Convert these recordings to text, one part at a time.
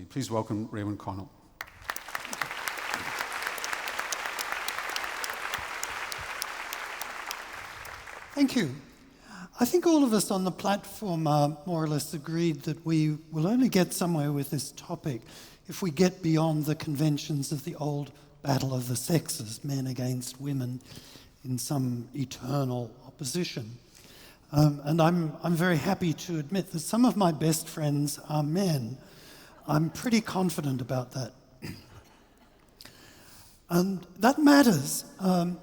Please welcome Raewyn Connell. Thank you. I think all of us on the platform are more or less agreed that we will only get somewhere with this topic if we get beyond the conventions of the old battle of the sexes, men against women, in some eternal opposition. And I'm very happy to admit that some of my best friends are men. I'm pretty confident about that. And that matters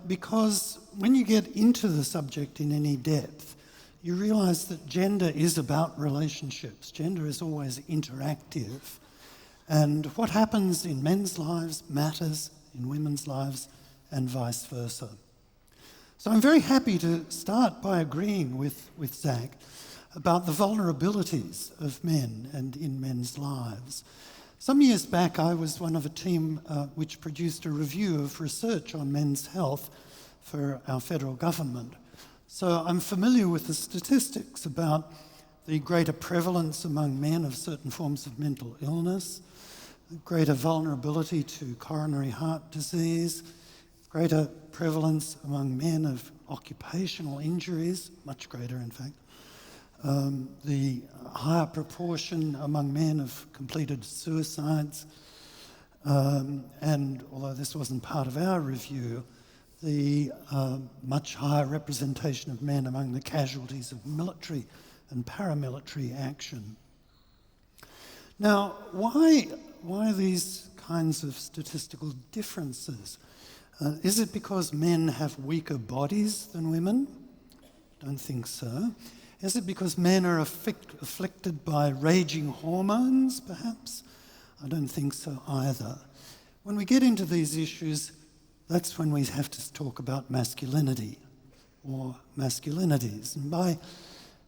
because when you get into the subject in any depth, you realize that gender is about relationships. Gender is always interactive. And what happens in men's lives matters in women's lives and vice versa. So I'm very happy to start by agreeing with Zach about the vulnerabilities of men and in men's lives. Some years back, I was one of a team which produced a review of research on men's health for our federal government. So I'm familiar with the statistics about the greater prevalence among men of certain forms of mental illness, greater vulnerability to coronary heart disease, greater prevalence among men of occupational injuries, much greater in fact, the higher proportion among men of completed suicides, and although this wasn't part of our review, the much higher representation of men among the casualties of military and paramilitary action. Now, why these kinds of statistical differences? Is it because men have weaker bodies than women? Don't think so. Is it because men are afflicted by raging hormones, perhaps? I don't think so either. When we get into these issues, that's when we have to talk about masculinity or masculinities. And by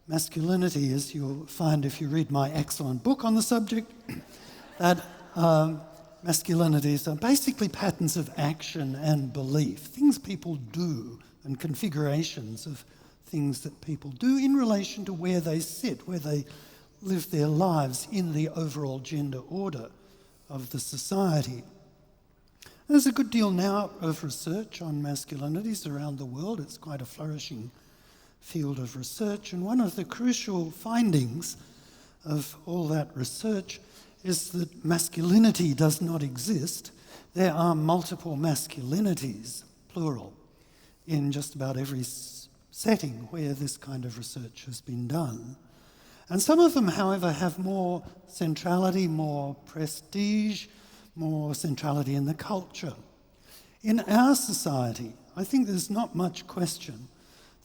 masculinity, as you'll find if you read my excellent book on the subject, that masculinities are basically patterns of action and belief, things people do and configurations of things that people do in relation to where they sit, where they live their lives in the overall gender order of the society. There's a good deal now of research on masculinities around the world. It's quite a flourishing field of research, and one of the crucial findings of all that research is that masculinity does not exist. There are multiple masculinities, plural, in just about every setting where this kind of research has been done. And some of them, however, have more centrality, more prestige, more centrality in the culture. In our society, I think there's not much question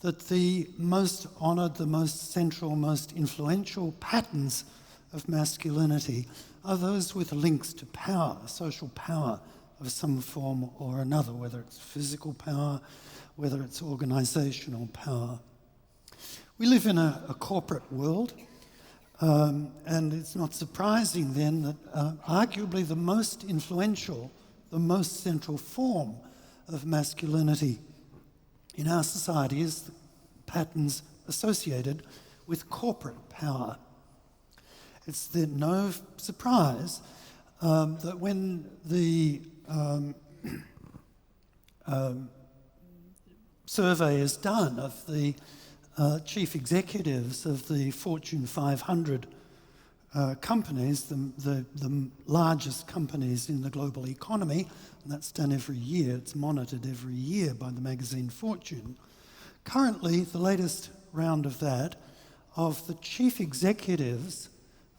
that the most honoured, the most central, most influential patterns of masculinity are those with links to power, social power of some form or another, whether it's physical power, whether it's organisational power. We live in a corporate world, and it's not surprising then that arguably the most influential, the most central form of masculinity in our society is the patterns associated with corporate power. It's then no surprise that when the survey is done of the chief executives of the Fortune 500 companies, the largest companies in the global economy, and that's done every year, it's monitored every year by the magazine Fortune. Currently, the latest round of that, of the chief executives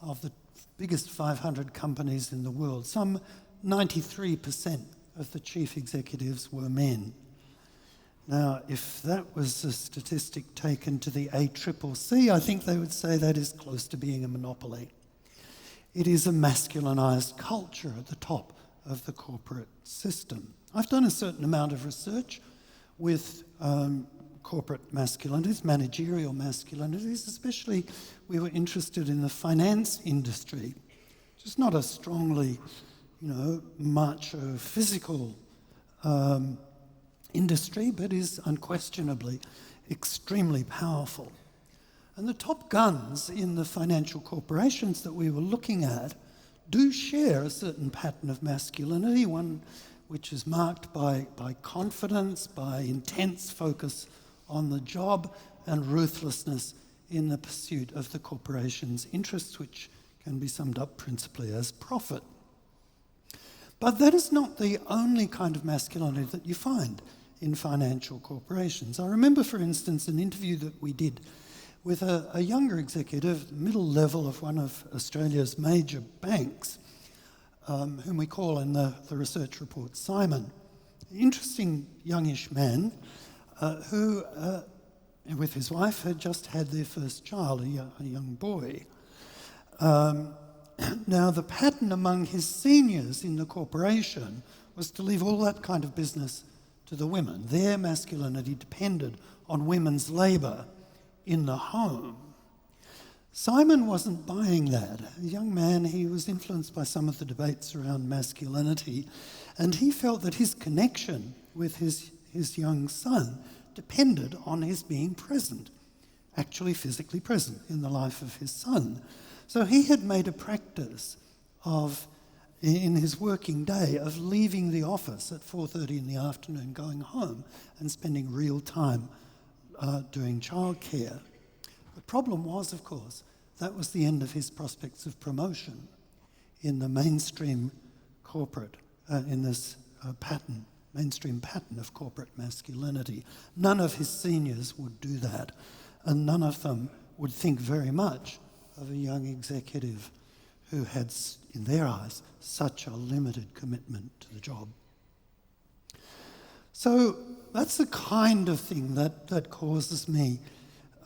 of the biggest 500 companies in the world, some 93% of the chief executives were men. Now, if that was a statistic taken to the ACCC, I think they would say that is close to being a monopoly. It is a masculinized culture at the top of the corporate system. I've done a certain amount of research with corporate masculinities, managerial masculinities, especially we were interested in the finance industry, which is not a strongly, macho physical industry, but is unquestionably extremely powerful. And the top guns in the financial corporations that we were looking at do share a certain pattern of masculinity, one which is marked by confidence, by intense focus on the job, and ruthlessness in the pursuit of the corporation's interests, which can be summed up principally as profit. But that is not the only kind of masculinity that you find in financial corporations. I remember, for instance, an interview that we did with a younger executive, middle level of one of Australia's major banks, whom we call in the research report Simon. An interesting youngish man who, with his wife, had just had their first child, a young boy. Now, the pattern among his seniors in the corporation was to leave all that kind of business to the women. Their masculinity depended on women's labour in the home. Simon wasn't buying that. A young man, he was influenced by some of the debates around masculinity, and he felt that his connection with his young son depended on his being present, actually physically present in the life of his son. So he had made a practice of, in his working day, of leaving the office at 4:30 in the afternoon, going home and spending real time doing childcare. The problem was, of course, that was the end of his prospects of promotion in the mainstream corporate, in this mainstream pattern of corporate masculinity. None of his seniors would do that, and none of them would think very much of a young executive who had, in their eyes, such a limited commitment to the job. So that's the kind of thing that causes me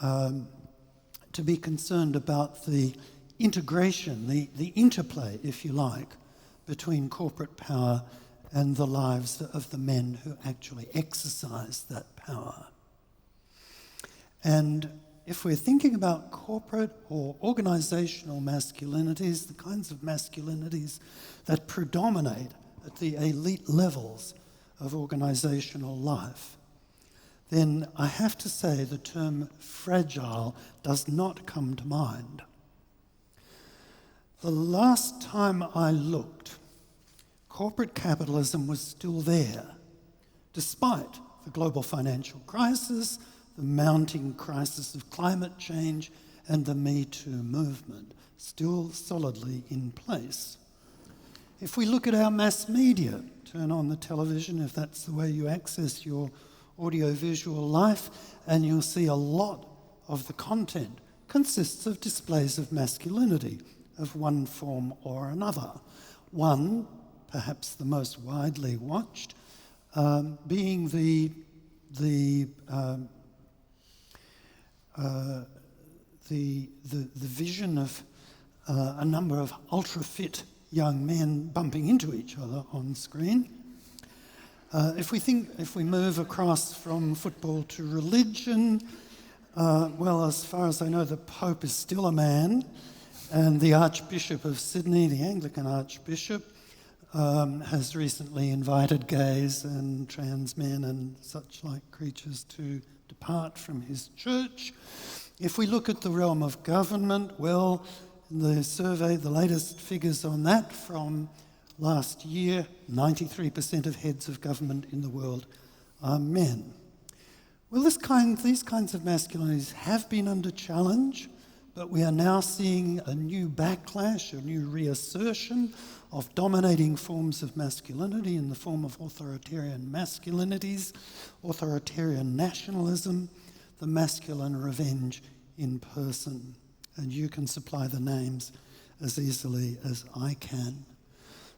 to be concerned about the integration, the interplay, if you like, between corporate power and the lives of the men who actually exercise that power. And if we're thinking about corporate or organisational masculinities, the kinds of masculinities that predominate at the elite levels of organisational life, then I have to say the term fragile does not come to mind. The last time I looked, corporate capitalism was still there, despite the global financial crisis, the mounting crisis of climate change, and the Me Too movement, still solidly in place. If we look at our mass media, turn on the television if that's the way you access your audiovisual life, and you'll see a lot of the content consists of displays of masculinity of one form or another. One, perhaps the most widely watched, being the vision of a number of ultra-fit young men bumping into each other on screen. If we move across from football to religion, well, as far as I know, the Pope is still a man, and the Archbishop of Sydney, the Anglican Archbishop, has recently invited gays and trans men and such like creatures to depart from his church. If we look at the realm of government, well, the survey, the latest figures on that from last year, 93% of heads of government in the world are men. Well, these kinds of masculinities have been under challenge, but we are now seeing a new backlash, a new reassertion of dominating forms of masculinity in the form of authoritarian masculinities, authoritarian nationalism, the masculine revenge in person. And you can supply the names as easily as I can.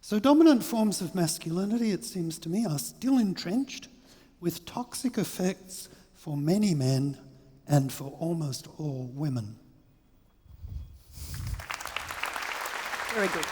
So dominant forms of masculinity, it seems to me, are still entrenched with toxic effects for many men and for almost all women. Very good.